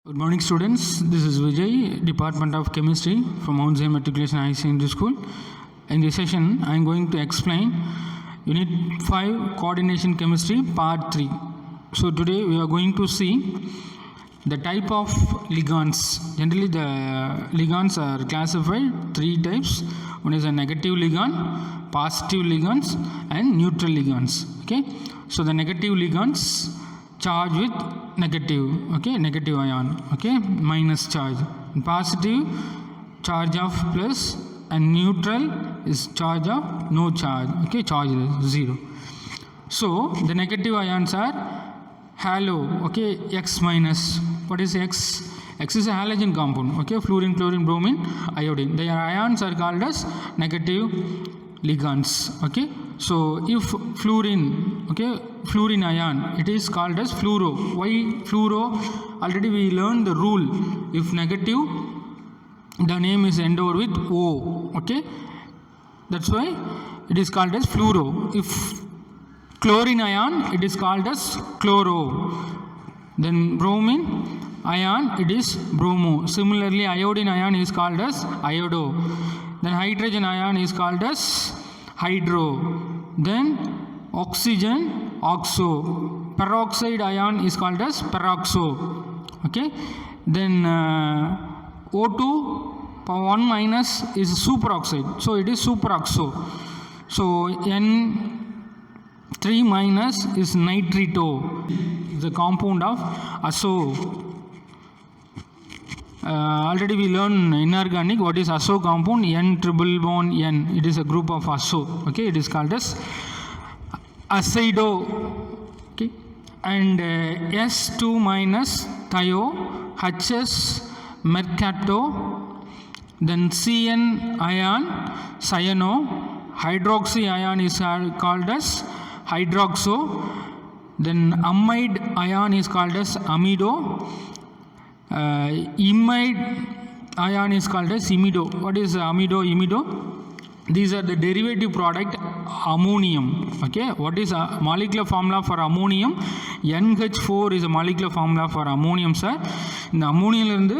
Good morning, students. This is Vijay, Department of Chemistry from Mount Zion Matriculation High Secondary School. In this session, I am going to explain Unit 5 Coordination Chemistry Part 3. So today we are going to see the type of ligands. Generally, the ligands are classified three types. One is a negative ligand, positive ligands, and neutral ligands. Okay. So the negative ligands charge with negative, okay, negative ion, okay, minus charge. Positive charge of plus, and neutral is charge of no charge, okay, charge is 0. So the negative ions are halo, okay, X minus. What is X? X is a halogen compound, okay, fluorine, chlorine, bromine, iodine. Their ions are called as negative ligands, okay. So if fluorine, okay, fluorine ion, it is called as fluoro. Why fluoro? Already we learned the rule. If negative, the name is end over with O, okay. That's why it is called as fluoro. If chlorine ion, it is called as chloro. Then bromine ion, it is bromo. Similarly, iodine ion is called as iodo. Then hydrogen ion is called as hydro. Then oxygen, oxo. Peroxide ion is called as peroxo. Okay. Then O2 power 1 minus is superoxide. So it is superoxo. So N3 minus is nitrito. The compound of azo. Already we learned inorganic. What is azo compound? N triple bond N. It is a group of azo. Okay, it is called as acido. Okay, and S2 minus thio, HS mercato. Then Cn ion cyano. Hydroxy ion is called as hydroxo. Then amide ion is called as amido. Imide ion is called as imido. What is amido, imido? These are the derivative product ammonium. Okay, what is a molecular formula for ammonium? NH4 is a molecular formula for ammonium, sir. இந்த அம்மோனியிலிருந்து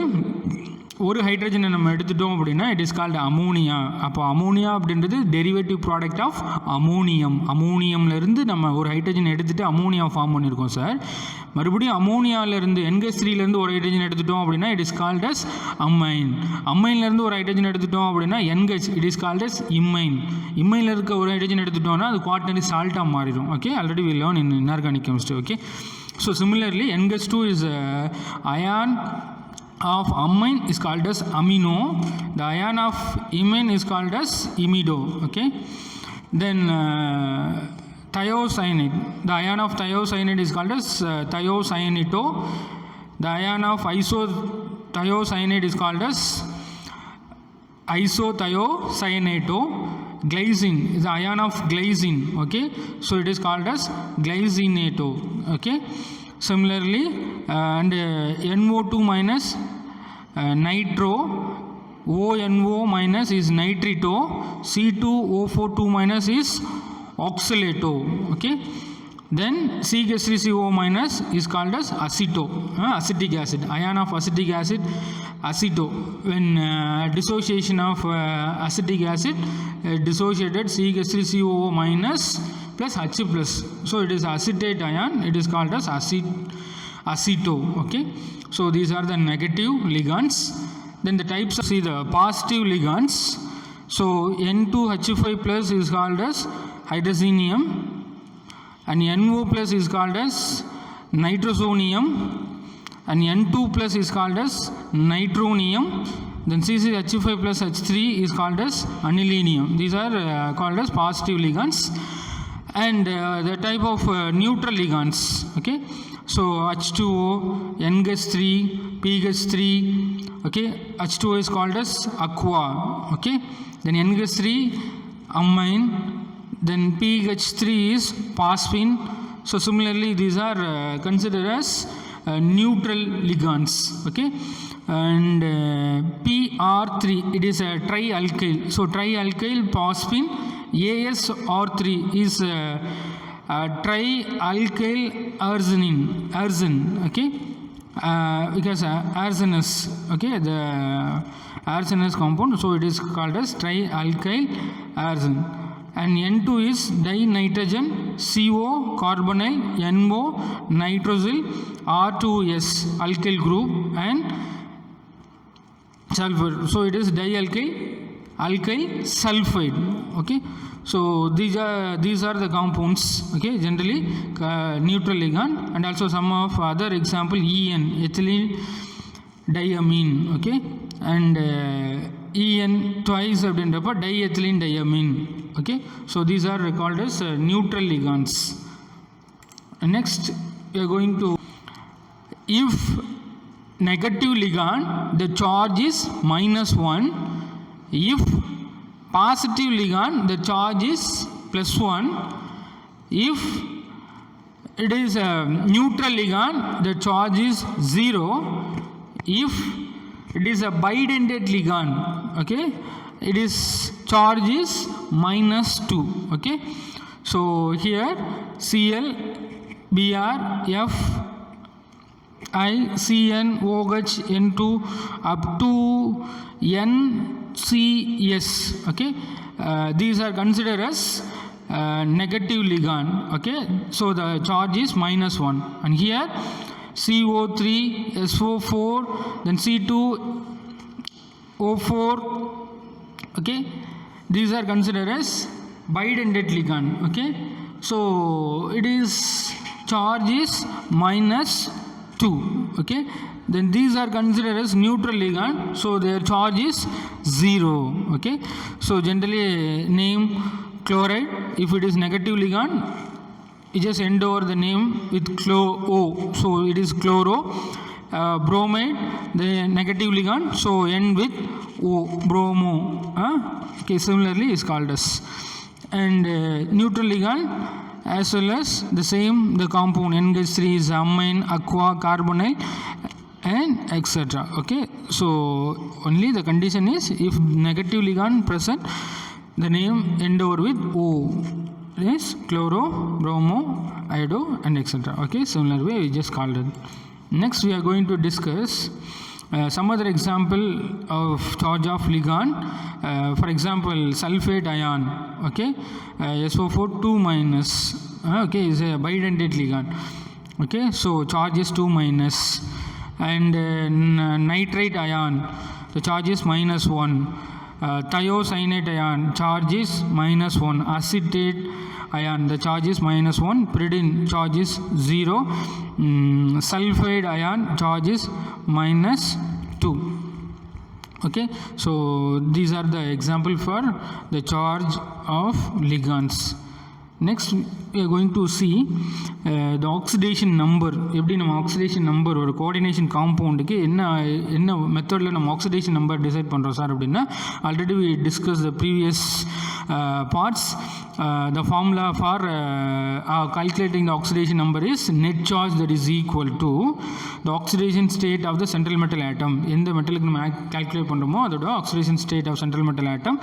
ஒரு ஹைட்ரஜனை நம்ம எடுத்துட்டோம் அப்படின்னா it is called ammonia. அப்போ ammonia அப்படின்றது derivative product of ammonium. அமோனியம்லேருந்து நம்ம ஒரு ஹைட்ரஜன் எடுத்துகிட்டு அமோனியா ஃபார்ம் பண்ணியிருக்கோம் சார். மறுபடியும் அமோனியாவிலேருந்து NH3லேருந்து ஒரு ஹைட்ரஜன் எடுத்துட்டோம் அப்படின்னா it is called as amine. அம்மைன்லேருந்து ஒரு ஹைட்ரஜன் எடுத்துட்டோம் அப்படின்னா NH, it is called as imine. இம்மைனில் இருக்க ஒரு ஹைட்ரஜன் எடுத்துட்டோம்னா அது குவாட்டர்னரி சால்ட்டாக மாறிடும். Okay, already we learn in inorganic chemistry. Okay, so similarly NH2 is ion of amine is called as amino. The ion of imine is called as imido. Okay, then thiocyanate, the ion of thiocyanate is called as thiocyanito. The ion of isothiocyanate is called as isothiocyaneto. Glycine is the ion of glycine. Okay, so it is called as glycineto. Okay, similarly and NO2 minus nitro, ONO minus is nitrito, C2O42 minus is oxalato. Okay, then CH3CO minus is called as aceto, acetic acid, ion of acetic acid, aceto. When dissociation of acetic acid, dissociated CH3CO minus plus H plus, so it is acetate ion, it is called as aceto. Okay, so these are the negative ligands. Then the types of, see the positive ligands. So N2H5 plus is called as hydrazinium, and NO plus is called as nitrosonium, and N2 plus is called as nitronium. Then CH5 plus H3 is called as anilinium. These are called as positive ligands. And the type of neutral ligands. Okay, so H2O, NH3, PH3. Okay, H2O is called as aqua. Okay, then NH3 amine, then PH3 is phosphine. So similarly these are considered as neutral ligands. Okay, and PR3, it is a trialkyl. So trialkyl phosphine. ASR3 is trialkyl arsine. Okay, because arsenous, okay, the arsenous compound, so it is called as trialkyl arsen. And N2 is dinitrogen, CO, carbonyl, NO, nitrosyl, R2S, alkyl group, and sulfur. So it is alkyl sulfide. Okay. So these are the compounds. Okay, generally neutral ligand, and also some of other example EN, ethylene diamine. Okay, and EN twice அப்படின்றப்ப diethylene diamine. Okay, so these are called as neutral ligands. Next we are going to, if negative ligand the charge is -1, if positive ligand the charge is +1, if it is a neutral ligand the charge is 0, if it is a bidentate ligand, okay, it is charge is -2. Okay, so here Cl, Br, F, I, Cn, OH, N2 up to NCS. Okay, these are considered as negative ligand. Okay, so the charge is -1, and here CO3, SO4, then C2O4. Okay, these are considered as bidentate ligand. Okay, so it is charge is -2. Okay, then these are considered as neutral ligand, so their charge is 0. Okay, so generally name chloride, if it is negative ligand you just end over the name with O, so it is chloro. Bromide, the negative ligand, so end with O, bromo. Okay, similarly is called as. And neutral ligand as well as the same, the compound NH3 is amine, aqua, carbonyl, and etc. Okay, so only the condition is if negative ligand present, the name end over with O, is chloro, bromo, iodo, and etc. Okay, similar way we just called it. Next we are going to discuss some other example of charge of ligand. For example, sulfate ion. Okay, SO4 2-, okay, is a bidentate ligand. Okay, so charge is 2-, and nitrate ion, the charge is -1. Thiocyanate ion, charge is -1. Acetate ion, the charge is -1. Pyridine, charge is 0. Sulfide ion, charge is -2. Okay, so these are the example for the charge of ligands. Next we are going to see the oxidation number. எப்படி நம்ம oxidation number ஒரு coordination compoundக்கு என்ன மெத்தடில் நம்ம oxidation number decide பண்ணுறோம் sir அப்படின்னா, already we discussed the previous parts. The formula for calculating the oxidation number is net charge, that is equal to the oxidation state of the central metal atom. எந்த மெட்டலுக்கு நம்ம calculate பண்ணுறோமோ அதோட oxidation state of central metal atom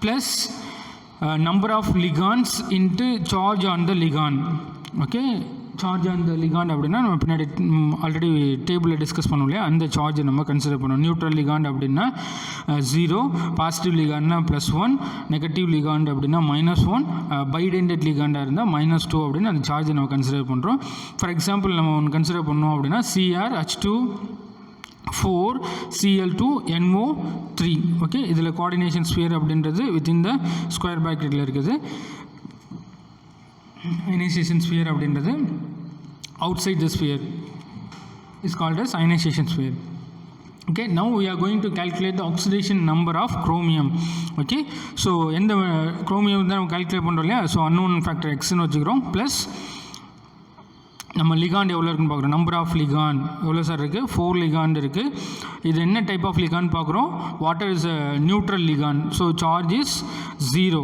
plus number of ligands into charge on the ligand. Okay, charge on the ligand அப்படின்னா நம்ம பின்னாடி already டேபிளில் discuss பண்ணோம் இல்லையா, அந்த சார்ஜை நம்ம கன்சிடர் பண்ணோம். நியூட்ரல் லிகாண்ட் அப்படின்னா 0, பாசிட்டிவ் லிகாண்ட்னா +1, நெகட்டிவ் லிகாண்ட் அப்படின்னா -1, பைடென்டேட் லிகாண்டாக இருந்தால் -2 அப்படின்னு அந்த சார்ஜை நம்ம கன்சிடர் பண்ணுறோம். ஃபார் எக்ஸாம்பிள் நம்ம ஒன்று கன்சிடர் பண்ணோம் அப்படின்னா CrH2 Cl2 NO3. ஓகே, இதில் கோஆர்டினேஷன் ஸ்பியர் அப்படின்றது வித்தின் த ஸ்கொயர் பிராக்கெட்டில் இருக்குது. அயனைசேஷன் ஸ்பியர் அப்படின்றது outside the sphere is called as ionization sphere. Okay, now we are going to calculate the oxidation number of chromium. Okay, so எந்த chromium தான் நம்ம calculate பண்ணுறோம் இல்லையா, so unknown factor xன்னு வச்சுக்கிறோம், plus நம்ம ligand எவ்வளோ இருக்குன்னு பார்க்குறோம். நம்பர் ஆஃப் லிகாண்ட் எவ்வளோ சார் இருக்குது, 4 லிகாண்ட் இருக்குது. இது என்ன டைப் ஆஃப் லிகாண்ட் பார்க்குறோம், water is a neutral ligand, so charge is 0.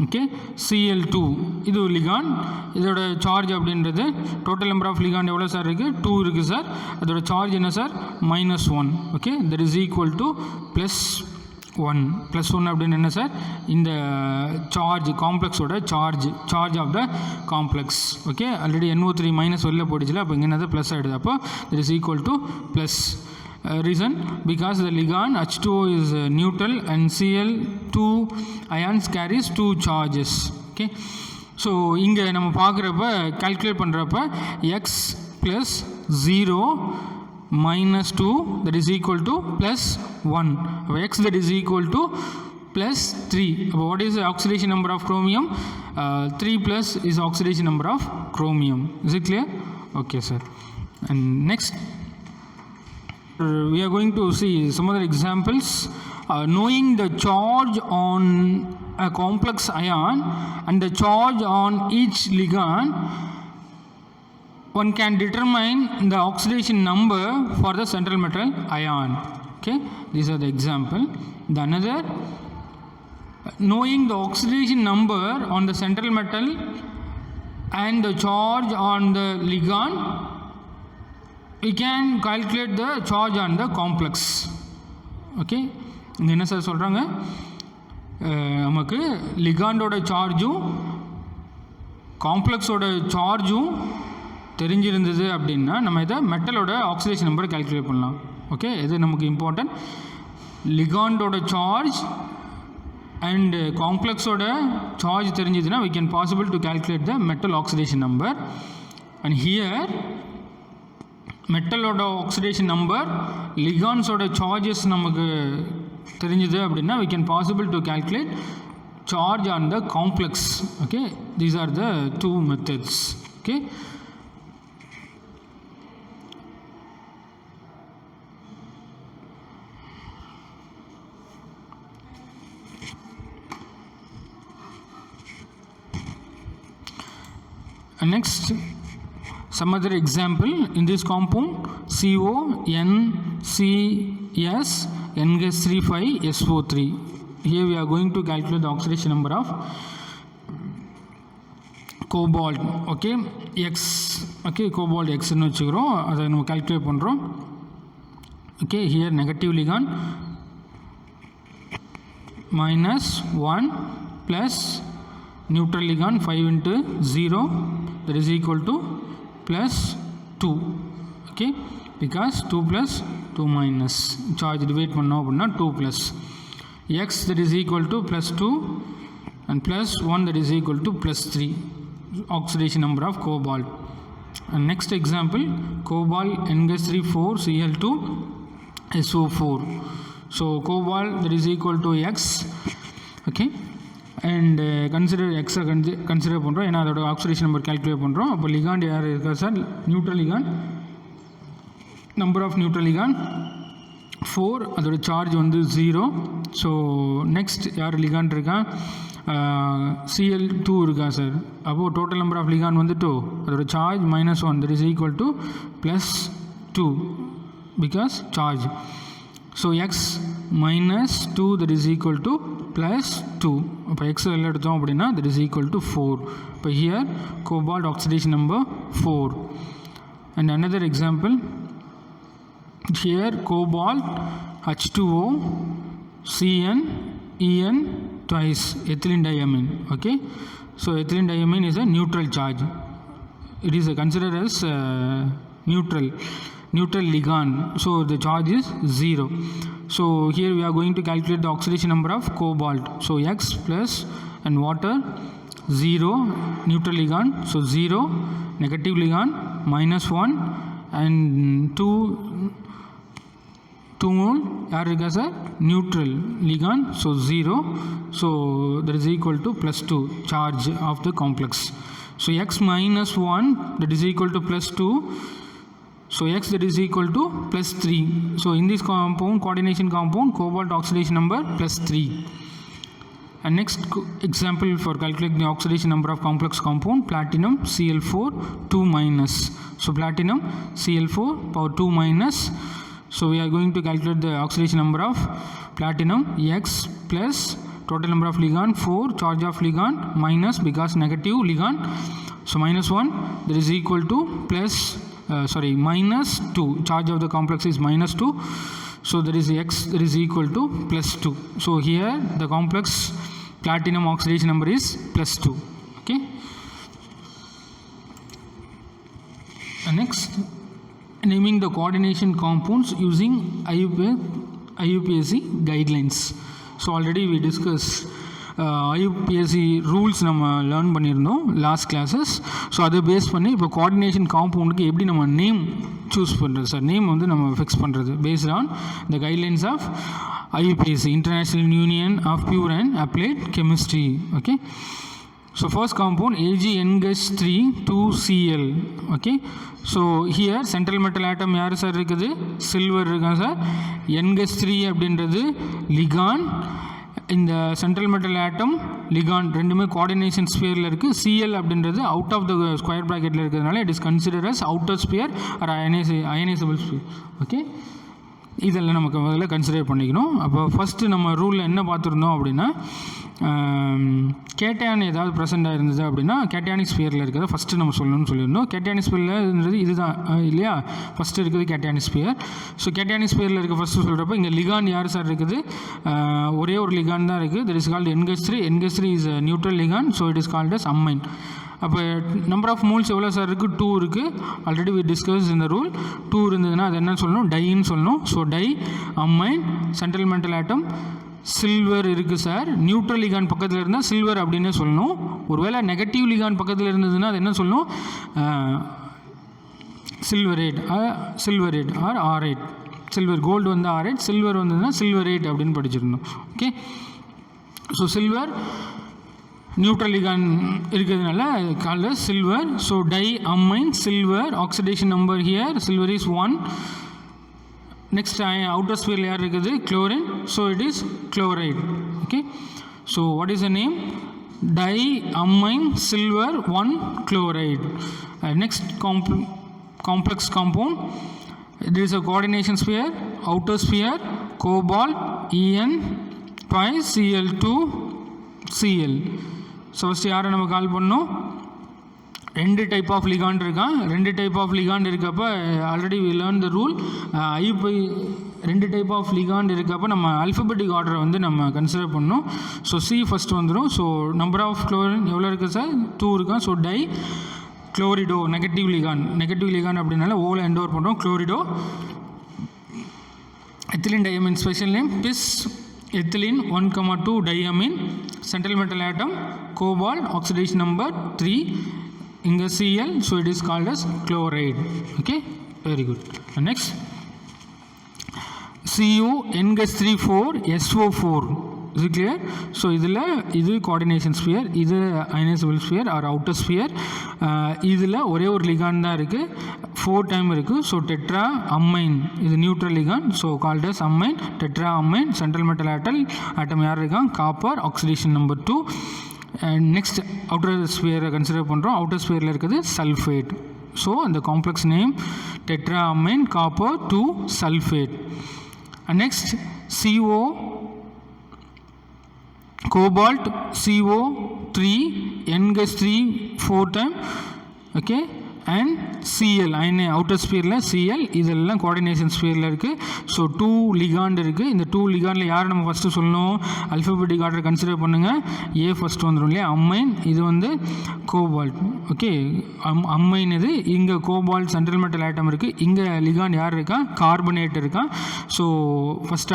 Okay, Cl2 இது ஒரு லிகாண்ட், இதோட சார்ஜ் அப்படின்றது டோட்டல் நம்பர் ஆஃப் லிகாண்ட் எவ்வளோ சார் இருக்குது, 2 இருக்குது சார். அதோட சார்ஜ் என்ன sir, -1. Okay, that is equal to 1 plus 1 அப்படின்னு என்ன சார் இந்த சார்ஜ் காம்ப்ளெக்ஸோட charge of the complex okay already NO3 minus வெளில போயிடுச்சுல அப்போ இங்கே என்னது ப்ளஸ் ஆகிடுது அப்போ that is equal to plus reason because the ligand H2O is neutral and Cl2 ions carries 2 charges okay so இங்கே நம்ம பார்க்குறப்ப calculate பண்ணுறப்ப x plus 0 minus 2 that is equal to plus 1 x that is equal to plus 3 what is the oxidation number of chromium 3 plus is oxidation number of chromium is it clear okay sir and next we are going to see some other examples knowing the charge on a complex ion and the charge on each ligand one can determine the oxidation number for the central metal ion okay these are the example the another knowing the oxidation number on the central metal and the charge on the ligand we can calculate the charge on the complex okay இங்க என்ன sir சொல்றாங்க நமக்கு லிகாண்டோட சார்ஜும் காம்ப்ளெக்ஸோட சார்ஜும் தெரிஞ்சிருந்தது அப்படின்னா நம்ம இதை மெட்டலோட oxidation நம்பரை கால்குலேட் பண்ணலாம் ஓகே இது நமக்கு இம்பார்ட்டன்ட் லிகாண்டோட சார்ஜ் அண்ட் காம்ப்ளெக்ஸோட சார்ஜ் தெரிஞ்சதுன்னா we can possible to calculate the metal oxidation number and here மெட்டலோட ஆக்சிடேஷன் நம்பர் லிகான்ஸோட சார்ஜஸ் நமக்கு தெரிஞ்சது அப்படின்னா we can possible to calculate charge on the complex okay these are the two methods okay next some other example in this compound CO NCS NH3 here we are going to calculate the oxidation number of cobalt okay X okay cobalt X ன்னு வெச்சுக்கிறோம் அதை நம்ம calculate பண்றோம் okay here negative ligand minus 1 plus neutral ligand 5 into 0 that is equal to plus 2 okay because 2 plus 2 minus charge divide பண்ணோம் அப்படின்னா 2 plus x that is equal to plus 2 and plus 1 that is equal to plus 3 oxidation number of cobalt and next example cobalt NH3 SO4 so cobalt that is equal to x okay and consider x consider பண்ணுறோம் ஏன்னா அதோட oxidation number calculate பண்ணுறோம் அப்போ ligand யார் இருக்கா sir neutral ligand number of neutral ligand 4 அதோட charge வந்து 0 so next யார் லிகாண்ட் இருக்கா Cl2 இருக்கா சார் அப்போது டோட்டல் நம்பர் ஆஃப் லிகாண்ட் வந்து 2 அதோட charge -1 that is equal to plus 2 because charge so x minus 2 that is equal to plus 2 அப்போ x எல்லாம் எடுத்தோம் அப்படின்னா that is equal to 4 இப்போ here cobalt oxidation number 4 and another example here cobalt H2O Cn En twice ethylene diamine okay so ethylene diamine is a neutral charge it is considered as neutral ligand so the charge is 0 so here we are going to calculate the oxidation number of cobalt so x plus and water 0 neutral ligand so 0 negative ligand -1 and 2 mole yaar irukka sir neutral ligand so 0 so that is equal to plus 2 charge of the complex so x minus 1 that is equal to plus 2 so x that is equal to plus 3 so in this compound coordination compound cobalt oxidation number plus 3 and next example for calculating the oxidation number of complex compound platinum Cl4 2 minus so platinum Cl4 power 2 minus so we are going to calculate the oxidation number of platinum x plus total number of ligand 4 charge of ligand minus because negative ligand so -1 that is equal to plus minus 2 charge of the complex is -2 So that is X, that is equal to +2. So here the complex platinum oxidation number is +2. Okay. And next, naming the coordination compounds using IUPAC guidelines. So already we discussed IUPAC rules நம்ம learn பண்ணியிருந்தோம் last classes. So அதை base பண்ணி இப்போ coordination காம்பவுண்டுக்கு எப்படி நம்ம name choose பண்ணுறது sir, name வந்து நம்ம ஃபிக்ஸ் பண்ணுறது based on the guidelines of IUPAC, international union of pure and applied chemistry. Okay. So first compound AgNH3 2Cl. Okay. So here central metal atom யார் sir இருக்குது, silver இருக்கா sir. NH3 அப்படின்றது லிகான், இந்த central metal ஆட்டம் லிகான் ரெண்டுமே coordination ஸ்பியரில் இருக்குது. Cl அப்படின்றது out of the square ப்ராக்கெட்டில் இருக்கிறதுனால it is consider as outer sphere or ionisable sphere. Okay. இதெல்லாம் நமக்கு முதல்ல கன்சிடர் பண்ணிக்கணும். அப்போ ஃபஸ்ட்டு நம்ம ரூலில் என்ன பார்த்துருந்தோம் அப்படின்னா, கேட்டையான் ஏதாவது ப்ரெசென்ட்டாக இருந்தது அப்படின்னா கேட்டையானிக் ஸ்பியரில் இருக்கிறத ஃபஸ்ட்டு நம்ம சொல்லணும்னு சொல்லியிருந்தோம். கேட்டையானிக் ஸ்பியரில் இதுதான் இல்லையா, ஃபஸ்ட்டு இருக்குது கேட்டையானிக் ஸ்பியர். ஸோ கேட்டையானிக் ஸ்பியரில் இருக்க ஃபஸ்ட்டு சொல்கிறப்ப இங்கே லிகான் யார் சார் இருக்குது, ஒரே ஒரு லிகான் தான் இருக்குது. That is called NH3. NH3 is neutral ligand. So it is called as ammine. அப்போ நம்பர் ஆஃப் மோல்ஸ் எவ்வளோ சார் இருக்குது, 2 இருக்குது. ஆல்ரெடி வி டிஸ்கஸ் இந்த ரூல். 2 இருந்ததுன்னா அது என்ன சொல்லணும், டைன்னு சொல்லணும். So di ammine central metal atom. Silver இருக்குது சார், நியூட்ரல் லிகான் பக்கத்தில் இருந்தால் சில்வர் அப்படின்னே சொல்லணும். ஒருவேளை நெகட்டிவ் லிகான் பக்கத்தில் இருந்ததுன்னா அது என்ன சொல்லணும், silverate or aurate. Silver gold வந்து ஆரைட், சில்வர் வந்ததுன்னா சில்வரேட் அப்படின்னு படிச்சிருந்தோம். Okay. So silver neutral ligand இருக்கிறதுனால called silver. So di ammine silver. Oxidation number here silver is 1. Next outer sphere layer இருக்குது chlorine. So it is chloride. Okay. So what is the name, diamine silver 1 chloride. Next complex compound, there is a coordination sphere, outer sphere cobalt En5Cl2Cl. So first யாரை நம்ம கால் பண்ணோம், 2 type of ligand இருக்கான். 2 type of ligand இருக்கப்போ already we learn the rule. ஐபி 2 type of ligand இருக்கப்போ நம்ம alphabetic ஆர்டரை வந்து நம்ம கன்சிடர் பண்ணோம். ஸோ சி ஃபஸ்ட் வந்துடும். ஸோ நம்பர் ஆஃப் குளோரின் எவ்வளோ இருக்குது சார், 2 இருக்கான். So di chlorido negative ligand அப்படின்னால ஓவில் என்டோர் பண்ணுறோம். Chlorido. Ethylene diamine special name bis ethylene 1,2 diamine. Central metal atom cobalt, oxidation number 3. Inga Cl, so it is called as chloride. Okay, very good. And next CuNH3,4SO4. Is it clear? So இது coordination sphere, இது ionizable sphere or outer sphere. இதில் ஒரே ஒரு ligand தான் இருக்குது, 4 time இருக்குது. So tetra ammine, இது neutral ligand. So called as ammine, tetra ammine. Central metal atom யார் இருக்கான், copper. Oxidation number 2. Next outer ஸ்பியரை கன்சிடர் பண்ணுறோம். அவுட்டர் ஸ்பியரில் இருக்குது சல்ஃபேட். ஸோ அந்த complex name tetra ammine copper 2 sulphate. Next CO cobalt CO3 NH3 4 time. Okay. And Cl outer ஸ்பியரில் Cl. இதெல்லாம் coordination ஸ்பியரில் இருக்குது. ஸோ 2 லிகாண்ட் இருக்குது. இந்த 2 லிகாண்டில் யார் நம்ம ஃபஸ்ட்டு சொல்லணும், அல்ஃபபெட்டிக் ஆர்டர் கன்சிடர் பண்ணுங்கள். ஏ ஃபஸ்ட்டு வந்துடும் இல்லையா, அம்மைன். இது வந்து கோபால்ட். ஓகே. அம்மைன் இது. இங்கே கோபால்ட் சென்ட்ரல் மெட்டல் ஆட்டம் இருக்குது. இங்கே லிகாண்ட் யார் இருக்கா, கார்பனேட் இருக்கா. ஸோ ஃபஸ்ட்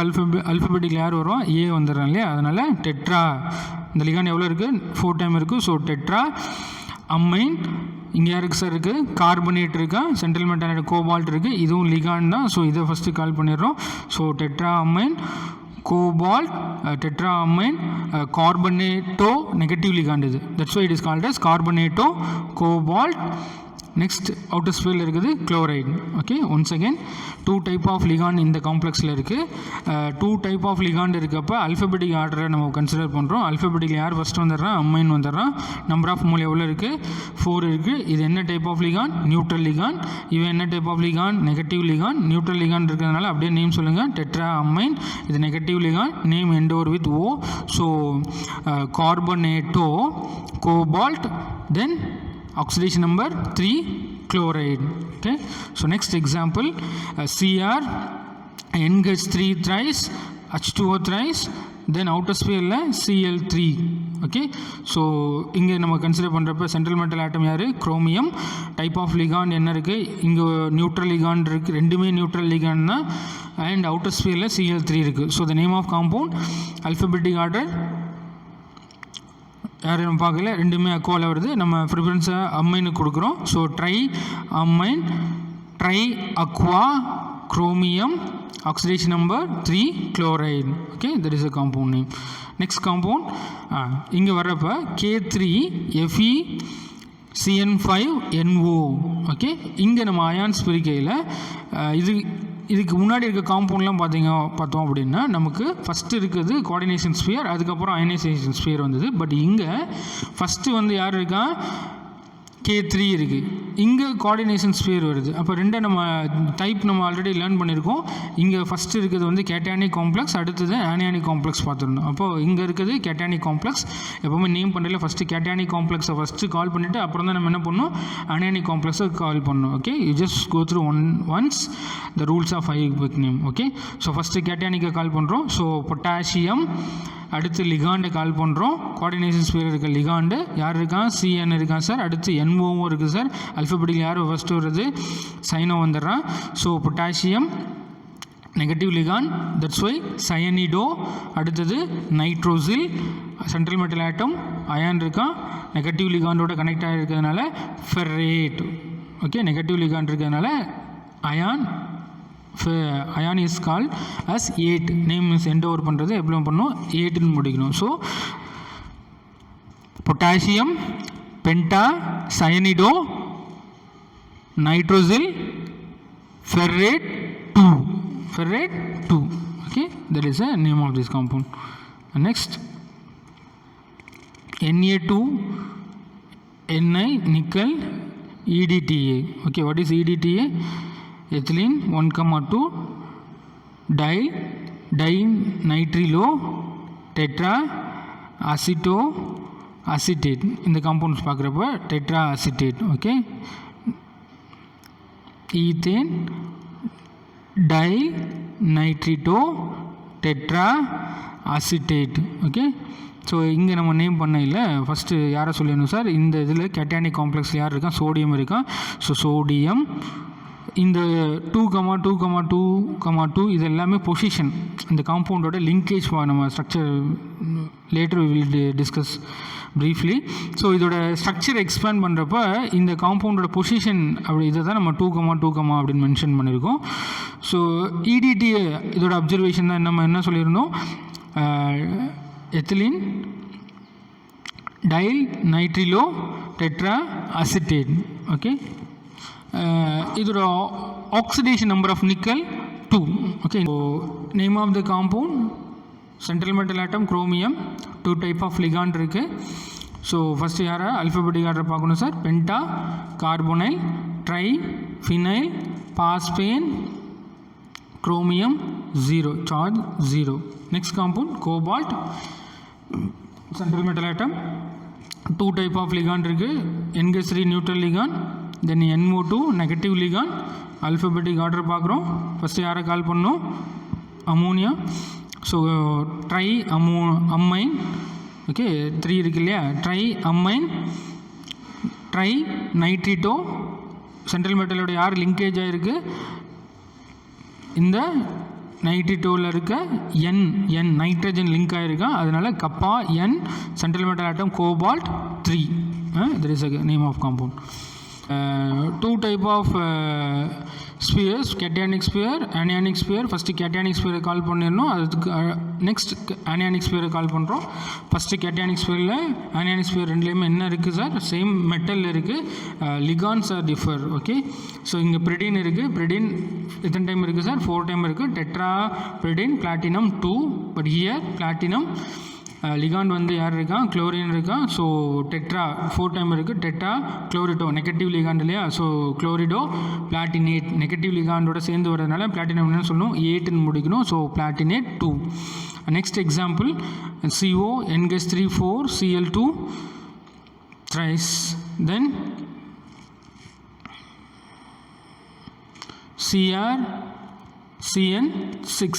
அல்ஃபபெட்டிக்கில் யார் வருவோம், ஏ வந்துடுறான் இல்லையா. அதனால் டெட்ரா. இந்த லிகாண்ட் எவ்வளோ இருக்குது, 4 டைம் இருக்குது. So tetra ammine. இங்கே யாருக்கு சார் இருக்குது, கார்பனேட் இருக்கா, சென்ட்ரல் மெட்டல் கோபால்ட் இருக்குது. இதுவும் லிகான் தான். ஸோ இதை ஃபஸ்ட்டு கால் பண்ணிடுறோம். So tetra ammine cobalt, tetra ammine carbonato negative ligand இது. That's why it is called as carbonato cobalt. Next outer ஸ்பியரில் இருக்குது chloride. Okay. Once again 2 type of ligand இந்த காம்ப்ளெக்ஸில் இருக்குது. 2 டைப் ஆஃப் லிகாண்ட் இருக்கப்போ alphabetic ஆர்டரை நம்ம கன்சிடர் பண்ணுறோம். அல்ஃபபெட்டிக்கில் யார் ஃபஸ்ட்டு வந்துடுறான், அம்மைன் வந்துடுறான். நம்பர் ஆஃப் மோல் எவ்வளோ இருக்குது, 4 இருக்குது. இது என்ன type of ligand, neutral ligand. இவன் என்ன type of ligand, negative ligand. Neutral ligand இருக்கிறதுனால அப்படியே நேம் சொல்லுங்கள், டெட்ரா அம்மைன். இது negative ligand, name ends with O. So carbonato cobalt. Then oxidation number 3 chloride. Okay. So next example, Cr N gets 3 thrice, H2O thrice, then outer sphere Cl3. okay, so இங்கே நம்ம consider பண்ணுறப்ப central metal atom யார், chromium. Type of ligand என்ன இருக்குது, இங்கே neutral ligand இருக்குது, ரெண்டுமே neutral ligand தான். அண்ட் அவுட்டர் ஸ்பியரில் Cl3 இருக்குது. So the name of compound alphabetic order யார் நம்ம பார்க்கல, ரெண்டுமே அக்வாவில் வருது. நம்ம ப்ரிஃபரன்ஸை அம்மைனுக்கு கொடுக்குறோம். So try ammine, try Aqua, chromium, oxidation number 3 chloride. okay, that is a compound name. Next compound இங்கே வர்றப்ப K3Fe CN5NO. okay, இங்கே நம்ம அயான்ஸ் பிரிக்கையில் இதுக்கு முன்னாடி இருக்க காம்பவுண்ட்லாம் பார்த்தோம் அப்படின்னா நமக்கு ஃபஸ்ட்டு இருக்குது கோஆர்டினேஷன் ஸ்பியர், அதுக்கப்புறம் அயனைசேஷன் ஸ்பியர் வந்தது. பட் இங்கே ஃபஸ்ட்டு வந்து யார் இருக்கா, K3 இருக்குது. இங்கே கோஆர்டினேஷன் ஸ்பியர் வருது. அப்போ ரெண்டை நம்ம டைப் நம்ம ஆல்ரெடி லேர்ன் பண்ணியிருக்கோம். இங்கே ஃபஸ்ட்டு இருக்கிறது வந்து கேட்டானிக் காம்ப்ளெக்ஸ், அடுத்தது ஆனியானிக் காம்ப்ளெக்ஸ் பார்த்துருந்தோம். அப்போது இங்கே இருக்குது கேட்டானிக் காம்ப்ளெக்ஸ். எப்போவுமே நேம் பண்ணுறதுல ஃபஸ்ட்டு கேட்டானிக் காம்ப்ளெக்ஸை ஃபஸ்ட்டு கால் பண்ணிவிட்டு அப்புறம் தான் நம்ம என்ன பண்ணணும், ஆனியானிக் காம்ப்ளெக்ஸை கால் பண்ணணும். Okay, you just go through once the rules of IUPAC name. Okay, so first கேட்டானிக்கை கால் பண்ணுறோம். ஸோ பொட்டாசியம், அடுத்து லிகாண்டை கால் பண்ணுறோம். கோஆர்டினேஷன் ஸ்பியர் இருக்க லிகாண்டு யார் இருக்கான், Cn இருக்கான் சார். அடுத்து NOவும் இருக்குது சார். அல்ஃபபெட்டிக் யார் ஃபஸ்ட்டு வருது, சைனோ வந்துடுறான். So potassium negative ligand, that's why cyanido. அடுத்தது nitrosyl, central metal atom, iron இருக்கான், நெகட்டிவ் லிகாண்டோட கனெக்ட் ஆகிருக்கிறதுனால ஃபெர்ரேட். ஓகே, நெகட்டிவ் லிகாண்ட் இருக்கிறதுனால iron is called as 8. Name is end over பண்ணுறது எப்படி பண்ணணும், 8ன்னு முடிக்கணும். So potassium, penta, cyanido, nitrosyl, ferrate 2. okay, that is the name of this compound. Next Na2 Ni nickel EDTA. okay, what is EDTA? ethylene 1,2 dinitrile tetra aceto acetate. இந்த compounds பார்க்குறப்ப tetra acetate. Okay, ethane dinitrito tetra acetate. Okay, so இங்கே நம்ம name பண்ண இல்லை. First யாரை சொல்லிடணும் sir, இந்த இதில் கேட்டானிக் காம்ப்ளெக்ஸ் யார் இருக்கா, சோடியம் இருக்கா. ஸோ சோடியம், இந்த 2,2,2,2 இது எல்லாமே பொசிஷன், இந்த காம்பவுண்டோட லிங்கேஜ் நம்ம structure later will discuss briefly. So இதோட ஸ்ட்ரக்சர் எக்ஸ்பேண்ட் பண்ணுறப்ப இந்த காம்பவுண்டோட பொசிஷன் அப்படி இதை தான் நம்ம 2,2, அப்படின்னு மென்ஷன் பண்ணியிருக்கோம். ஸோ EDTA இதோட அப்சர்வேஷன் தான் நம்ம என்ன சொல்லியிருந்தோம், ethylene di nitrilo tetra acetate. Okay, இதோட oxidation number of nickel 2. Okay, name of the compound central metal atom chromium. 2 type of ligand இருக்குது. ஸோ ஃபஸ்ட்டு யாரை அல்ஃபபெட்டிக் ஆர்டர் பார்க்கணும் sir. Penta, carbonyl, tri, phenyl, phosphane, chromium 0, charge 0. Next compound cobalt, central metal atom. 2 type of ligand இருக்குது. NH3 neutral ligand, then NO2 negative ligand. Alphabetic order பார்க்குறோம். First யாரை கால் பண்ணணும், ammonia. So try ammine. Okay, 3 இருக்கு இல்லையா, try ammine, try நைட்ரிட்டோ. Central மெட்டலோட யார் linkage ஆகிருக்கு, இந்த நைட்ரிட்டோவில் இருக்க என் நைட்ரஜன் லிங்க் ஆகிருக்கா, அதனால் kappa N. Central metal atom cobalt 3. that is a name of compound. 2 type of spheres, cationic sphere, anionic sphere. First cationic sphere call பண்ணிடணும், அதுக்கு நெக்ஸ்ட் anionic sphere கால் பண்ணுறோம். First cationic sphereல anionic sphere ரெண்டுலேயுமே என்ன இருக்குது sir, same metal இருக்குது, ligands are differ. Okay, so இங்கே pyridine இருக்குது. பிரிடின் எத்தனை டைம் இருக்குது சார், 4 டைம் இருக்குது. Tetra pyridine platinum 2, but here platinum ligand வந்து யார் இருக்கா, குளோரின் இருக்கா. ஸோ டெட்ரா 4 டைம் இருக்குது. டெட்ரா குளோரிடோ நெகட்டிவ் லிகாண்ட் இல்லையா, ஸோ குளோரிடோ பிளாட்டினேட் நெகட்டிவ் லிகாண்டோட சேர்ந்து வரதுனால பிளாட்டினம் என்ன சொல்லணும், 8ன்னு முடிக்கணும். So platinate 2. Next example CO NH3 4 Cl2 thrice, then Cr CN6.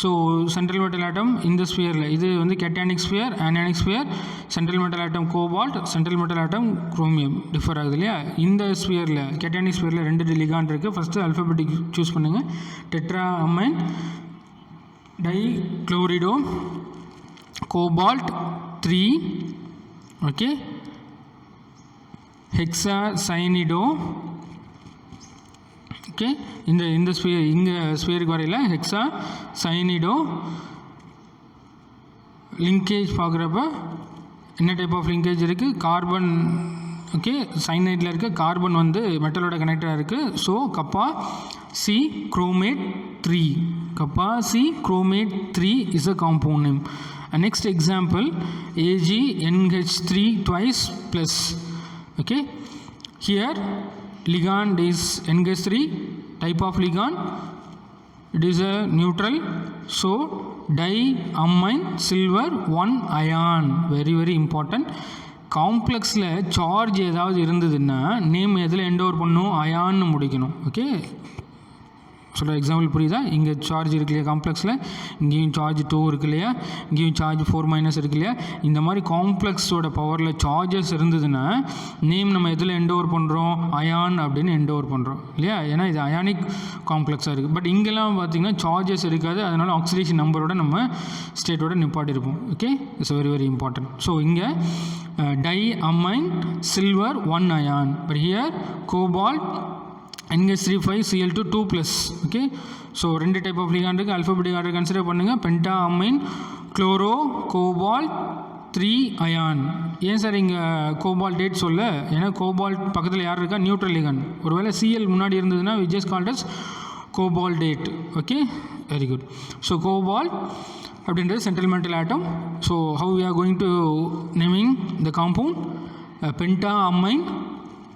So central metal atom in the sphere இது வந்து cationic sphere, anionic sphere, central metal atom cobalt, central metal atom chromium differ ஆகுது இல்லையா. இந்த ஸ்பியரில் cationic sphereல 2 ligand இருக்குது. First alphabetic choose பண்ணுங்கள். tetraamine dichlorido cobalt 3, okay, hexacyanide, okay. இந்த sphere இங்கே ஸ்பியருக்கு வரையில் ஹெக்ஸாசைனிடோ லிங்கேஜ் பார்க்குறப்ப என்ன டைப் ஆஃப் லிங்கேஜ் இருக்குது, கார்பன், ஓகே, சைனைடில் இருக்க கார்பன் வந்து மெட்டலோட கனெக்டாக இருக்குது. So kappa C chromate 3, kappa C chromate 3 is a compound name. Next example AgNH3 twice plus, okay, here ligand is NH3, type of ligand, it is a neutral, so diamine silver 1 ion, very very important. காம்ப்ளெக்ஸில் charge ஏதாவது இருந்ததுன்னா name எதில் end over பண்ணணும், அயான்னு முடிக்கணும். Okay, சொல்கிற example புரியுதா? இங்கே charge இருக்கு இல்லையா காம்ப்ளெக்ஸில், இங்கேயும் சார்ஜ் 2 இருக்கு இல்லையா, இங்கேயும் சார்ஜ் 4- இருக்கு இல்லையா. இந்த மாதிரி காம்ப்ளெக்ஸோட பவரில் சார்ஜஸ் இருந்ததுன்னா நேம் நம்ம எதில் எண்ட் ஓவர் பண்ணுறோம், அயான் அப்படின்னு எண்ட் ஓவர் பண்ணுறோம் இல்லையா. ஏன்னா இது அயானிக் காம்ப்ளெக்ஸாக இருக்குது. பட் இங்கெல்லாம் பார்த்திங்கன்னா சார்ஜஸ் இருக்காது, அதனால் ஆக்சிடேஷன் நம்பரோட நம்ம ஸ்டேட்டோட நிப்பாட்டியிருப்போம். Okay, it's very very important. So இங்கே diamine silver 1 ion, but here cobalt NH3 2+. Okay, so 2 type of ligand இருக்குது. அல்ஃபபெட்டிக் ஆர்டர் கன்சிடர் பண்ணுங்கள். Pentaamine chloro cobalt 3 ion. ஏன் சார் இங்கே கோபால்ட் டேட் சொல்ல, ஏன்னா கோபால்ட் பக்கத்தில் யார் இருக்கா, நியூட்ரல் ligand. ஒருவேளை Cl முன்னாடி இருந்ததுன்னா we just called as cobaltate. Okay, very good. So cobalt அப்படின்றது central metal atom. So how we are going to naming the compound, pentammine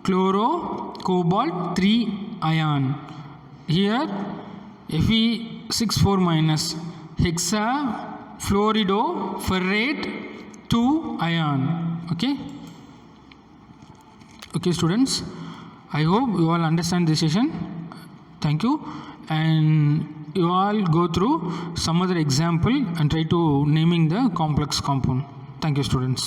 chloro cobalt 3 ion. Here Fe6 - hexa fluorido ferrate 2 ion. Okay, students, I hope you all understand this session. Thank you, and you all go through some other example and try to naming the complex compound. Thank you, students.